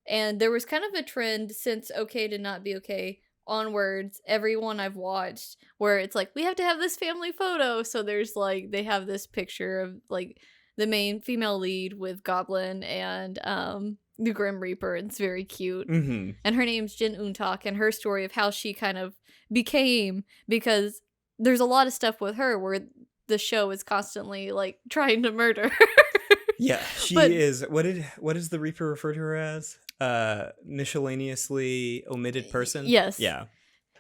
And there was kind of a trend since Okay to Not Be Okay onwards, everyone I've watched, where it's like, we have to have this family photo. So there's like, they have this picture of like the main female lead with Goblin and the Grim Reaper. It's very cute. And her name's Jin Untak, and her story of how she kind of became, because there's a lot of stuff with her where the show is constantly like trying to murder her. Yeah, she is. What does the Reaper refer to her as? Miscellaneously omitted person? Yes. Yeah.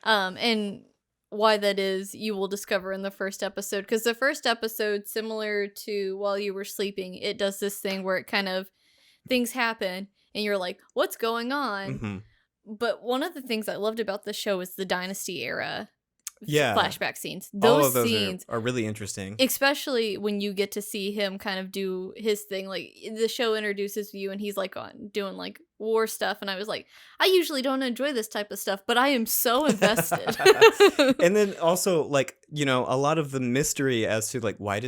And why that is, you will discover in the first episode, because the first episode, similar to While You Were Sleeping, it does this thing where it kind of things happen and you're like, what's going on? But one of the things I loved about the show is the Dynasty era flashback scenes. All of those scenes are really interesting, especially when you get to see him kind of do his thing. Like the show introduces you and he's like doing like war stuff, and I was like, I usually don't enjoy this type of stuff, but I am so invested. And then also like a lot of the mystery as to like why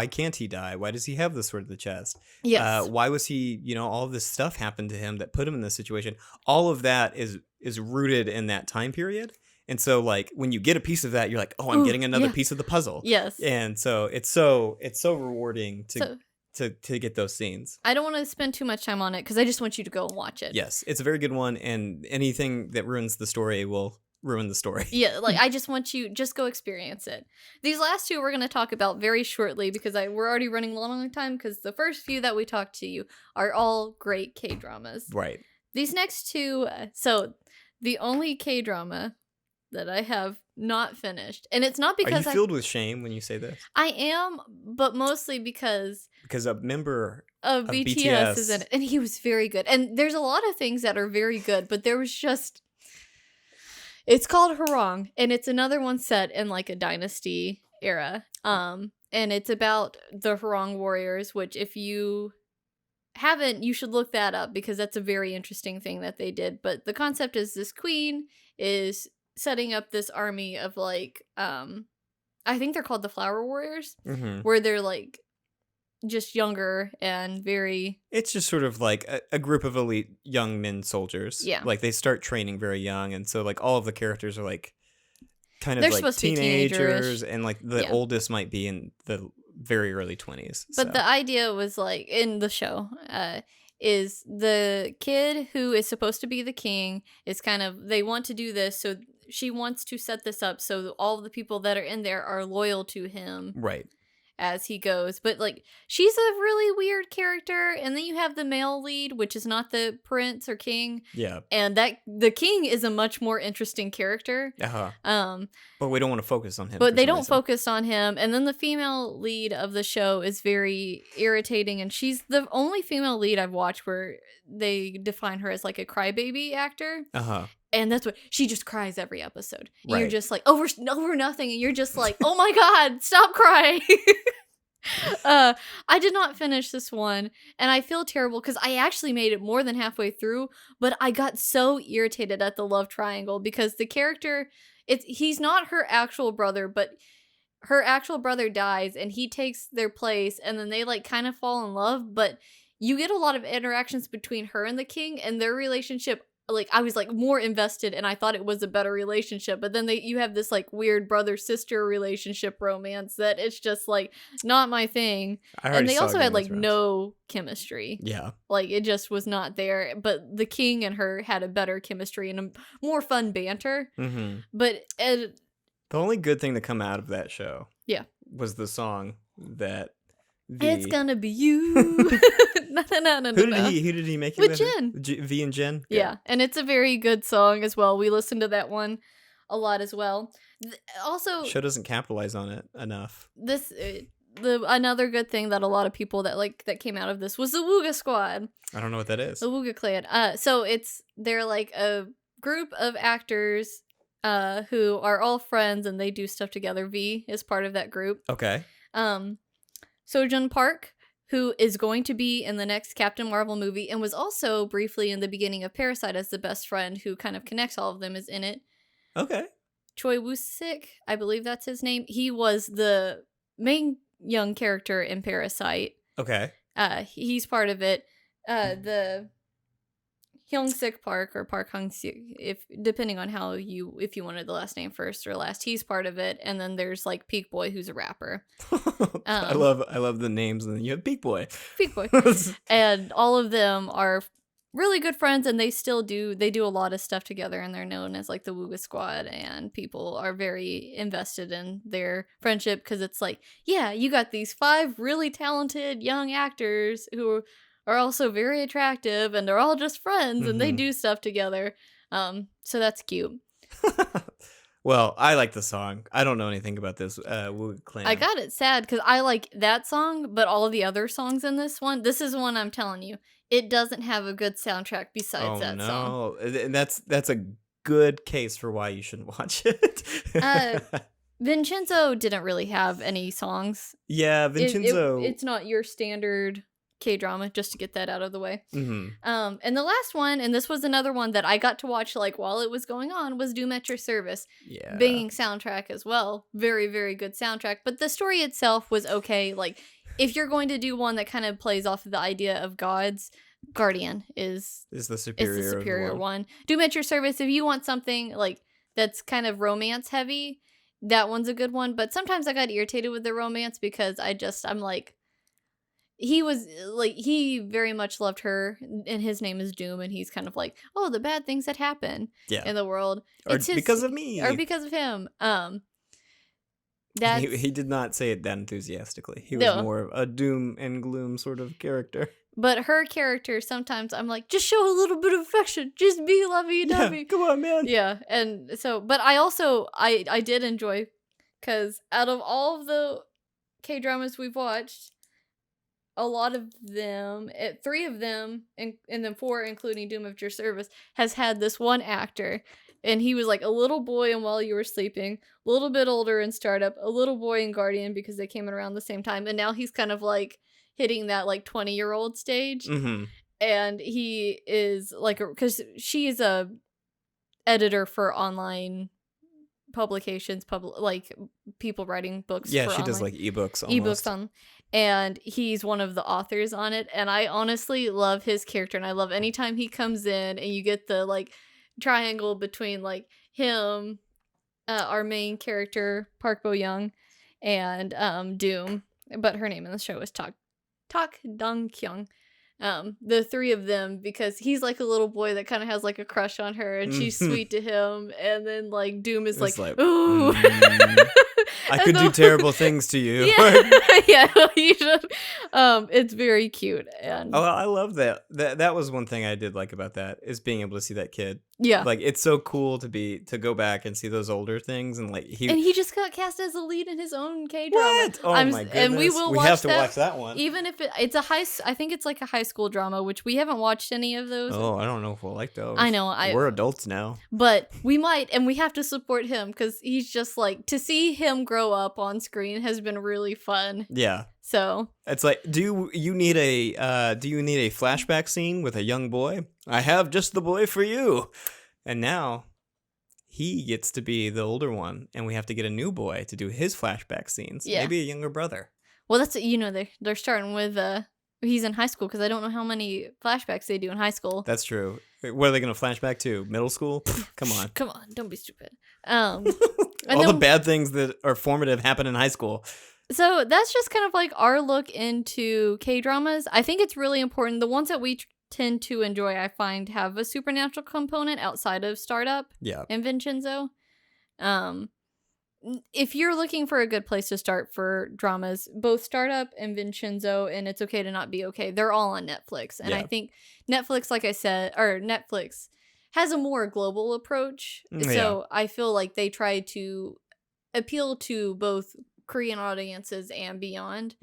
can't he die, why does he have this sword in the chest, why was he all of this stuff happened to him that put him in this situation, all of that is rooted in that time period. And so, like, when you get a piece of that, you're like, "Oh, I'm getting another piece of the puzzle." Yes. And so it's so rewarding to get those scenes. I don't want to spend too much time on it because I just want you to go and watch it. Yes, it's a very good one, and anything that ruins the story will ruin the story. Yeah, like I just want you just go experience it. These last two we're going to talk about very shortly because we're already running a long time because the first few that we talked to you are all great K-dramas. Right. These next two, so the only K-drama that I have not finished, and it's not because are you filled with shame when you say this? I am, but mostly because a member of BTS is in it, and he was very good. And there's a lot of things that are very good, but there was just, it's called Harong, and it's another one set in like a dynasty era, and it's about the Harong warriors, which if you haven't, you should look that up because that's a very interesting thing that they did. But the concept is this queen is setting up this army of like I think they're called the Flower Warriors, Mm-hmm. where they're like just younger and very. It's just sort of like a group of elite young men soldiers. Yeah. Like they start training very young, and so like all of the characters are like kind of They're like supposed to be teenagers, teenager-ish. and like the Yeah. oldest might be in the very early 20s. But the idea was like in the show, is the kid who is supposed to be the king is kind of, they want to do this, so she wants to set this up so all of the people that are in there are loyal to him right. as he goes. But like she's a really weird character, and then you have the male lead, which is not the prince or king, Yeah. and that the king is a much more interesting character. But we don't want to focus on him. But for they some don't reason. focus on him. And then the female lead of the show is very irritating, and she's the only female lead I've watched where they define her as like a crybaby actor. And that's what she just cries every episode. And Right. you're just like over nothing, and you're just like, oh my god, stop crying. I did not finish this one, and I feel terrible because I actually made it more than halfway through, but I got so irritated at the love triangle because the character, he's not her actual brother, but her actual brother dies and he takes their place, and then they like kind of fall in love, but you get a lot of interactions between her and the king, and their relationship, like I was like more invested and I thought it was a better relationship, but then you have this like weird brother-sister relationship romance that it's just like not my thing. And they also had like no chemistry. Yeah. Like it just was not there, but the king and her had a better chemistry and a more fun banter. Mm-hmm. But the only good thing to come out of that show, yeah, was the song that it's gonna be you. No. Who did he make it with? Jen. V and Jen? Good. Yeah, and it's a very good song as well. We listened to that one a lot as well. Also, show doesn't capitalize on it enough. This another good thing that a lot of people that came out of this was the Wooga Squad. I don't know what that is. The Wooga Clan. So they're like a group of actors who are all friends and they do stuff together. V is part of that group. Okay. Sojun Park, who is going to be in the next Captain Marvel movie and was also briefly in the beginning of Parasite as the best friend who kind of connects all of them, is in it. Okay. Choi Woo-sik, I believe that's his name. He was the main young character in Parasite. Okay. He's part of it. The Hyung-sik Park or Park Hyung-sik, if depending on if you wanted the last name first or last, he's part of it. And then there's like Peak Boy, who's a rapper. I love the names, and then you have Peak Boy. Peak Boy. And all of them are really good friends, and they do a lot of stuff together, and they're known as like the Wooga Squad, and people are very invested in their friendship because it's like, yeah, you got these 5 really talented young actors who are also very attractive, and they're all just friends, and they do stuff together. So that's cute. Well, I like the song. I don't know anything about this Wooga Clan. I got it sad because I like that song, but all of the other songs in this one I'm telling you, it doesn't have a good soundtrack besides that song. And that's a good case for why you shouldn't watch it. Vincenzo didn't really have any songs. Yeah, Vincenzo. It's not your standard K-drama, just to get that out of the way. Mm-hmm. And the last one, and this was another one that I got to watch like while it was going on, was Doom at Your Service. Yeah. Banging soundtrack as well. Very, very good soundtrack. But the story itself was okay. Like, if you're going to do one that kind of plays off of the idea of gods, Guardian is the superior one. Doom at Your Service, if you want something like that's kind of romance heavy, that one's a good one. But sometimes I got irritated with the romance because I'm like, he very much loved her, and his name is Doom, and he's kind of like, oh, the bad things that happen in the world. It's because of me. Or because of him. He did not say it that enthusiastically. He was more of a doom and gloom sort of character. But her character, sometimes I'm like, just show a little bit of affection. Just be lovey-dovey. Yeah, come on, man. Yeah, and so, but I also, I did enjoy, because out of all of the K-dramas we've watched, a lot of them, 3 of them, and then 4, including Doom of Your Service, has had this one actor. And he was like a little boy in While You Were Sleeping, a little bit older in Startup, a little boy in Guardian because they came in around the same time. And now he's kind of like hitting that like 20-year-old stage. Mm-hmm. And he is like, because she is a editor for online publications, like people writing books. Yeah, for she does online. like ebooks Ebooks almost. on, and he's one of the authors on it. And I honestly love his character, and I love anytime he comes in and you get the like triangle between like him, our main character Park Bo Young, and Doom, but her name in the show is Tak Dong Kyung. The three of them, because he's like a little boy that kind of has like a crush on her, and she's sweet to him, and then like Doom is like, ooh. I could do terrible things to you. Yeah, you should. It's very cute, and I love that. That was one thing I did like about that, is being able to see that kid. yeah, Like, it's so cool to go back and see those older things, and like he just got cast as a lead in his own K drama. What? Oh my goodness! And we have to watch that one, even if it's I think it's like a high school drama, which we haven't watched any of those. Oh, I don't know if we'll like those. I know, we're adults now, but we might, and we have to support him because he's just like, to see him grow up on screen has been really fun. Yeah. So it's like, do you need a flashback scene with a young boy? I have just the boy for you. And now he gets to be the older one, and we have to get a new boy to do his flashback scenes. Yeah. Maybe a younger brother. Well, that's, they're starting with he's in high school, because I don't know how many flashbacks they do in high school. That's true. What are they going to flashback to? Middle school? Come on. Come on, don't be stupid. All the bad things that are formative happen in high school. So that's just kind of like our look into K-dramas. I think it's really important. The ones that we tend to enjoy, I find, have a supernatural component outside of Startup and Vincenzo. If you're looking for a good place to start for dramas, both Startup and Vincenzo and It's Okay to Not Be Okay, they're all on Netflix. And I think Netflix, like I said, or Netflix has a more global approach. So I feel like they try to appeal to both Korean audiences and beyond.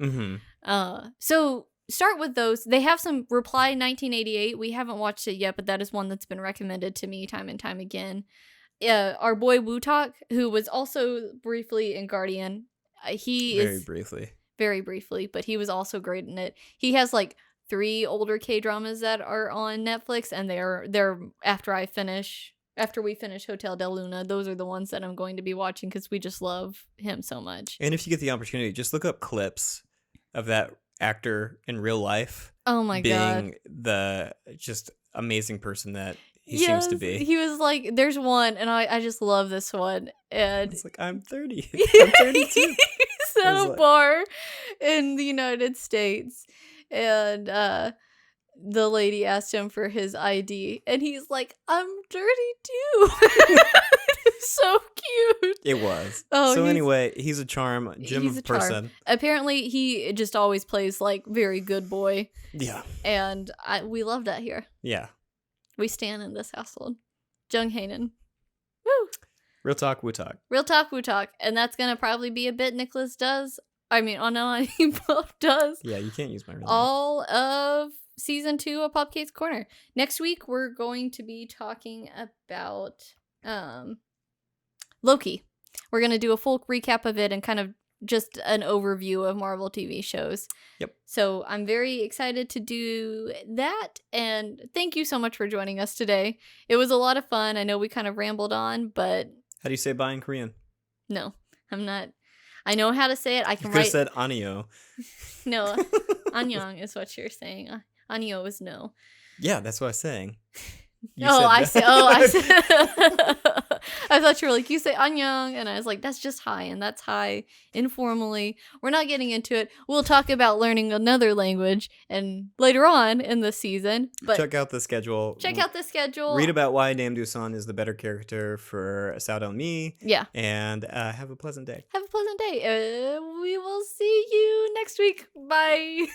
So start with those. They have some Reply 1988. We haven't watched it yet, but that is one that's been recommended to me time and time again. Our boy Woo-tak, who was also briefly in Guardian, very briefly, but he was also great in it. He has like 3 older K-dramas that are on Netflix, and they're after we finish Hotel Del Luna, those are the ones that I'm going to be watching because we just love him so much. And if you get the opportunity, just look up clips of that actor in real life. Oh my God. Being the just amazing person that he seems to be. He was like, there's one, and I just love this one. And it's like, I'm 30. I'm 32. He's at a bar in the United States, and the lady asked him for his ID, and he's like, I'm 32. So cute. It was. Oh, so anyway, he's a charm. He's a person. Charm. Apparently, he just always plays like very good boy. Yeah. And we love that here. Yeah. We stand in this household. Jung Hae-nan. Woo! Real talk, woo talk. Real talk, woo talk. And that's going to probably be a bit Nicholas does. I mean, he does. Yeah, you can't use my real name. All of season 2 of Popkait's Corner. Next week, we're going to be talking about Loki. We're going to do a full recap of it and kind of just an overview of Marvel TV shows. Yep. So I'm very excited to do that. And thank you so much for joining us today. It was a lot of fun. I know we kind of rambled on, but... How do you say bye in Korean? No, I'm not. I know how to say it. I can you could write... have said 안녕. No, annyeong is what you're saying. Annyeong is no. Yeah, that's what I was saying. I said. I thought you were like, you say annyeong, and I was like, that's just hi, and that's hi informally. We're not getting into it. We'll talk about learning another language and later on in the season. But check out the schedule. Read about why Nam Doo-san is the better character for dal-mi. Yeah. And have a pleasant day. We will see you next week. Bye.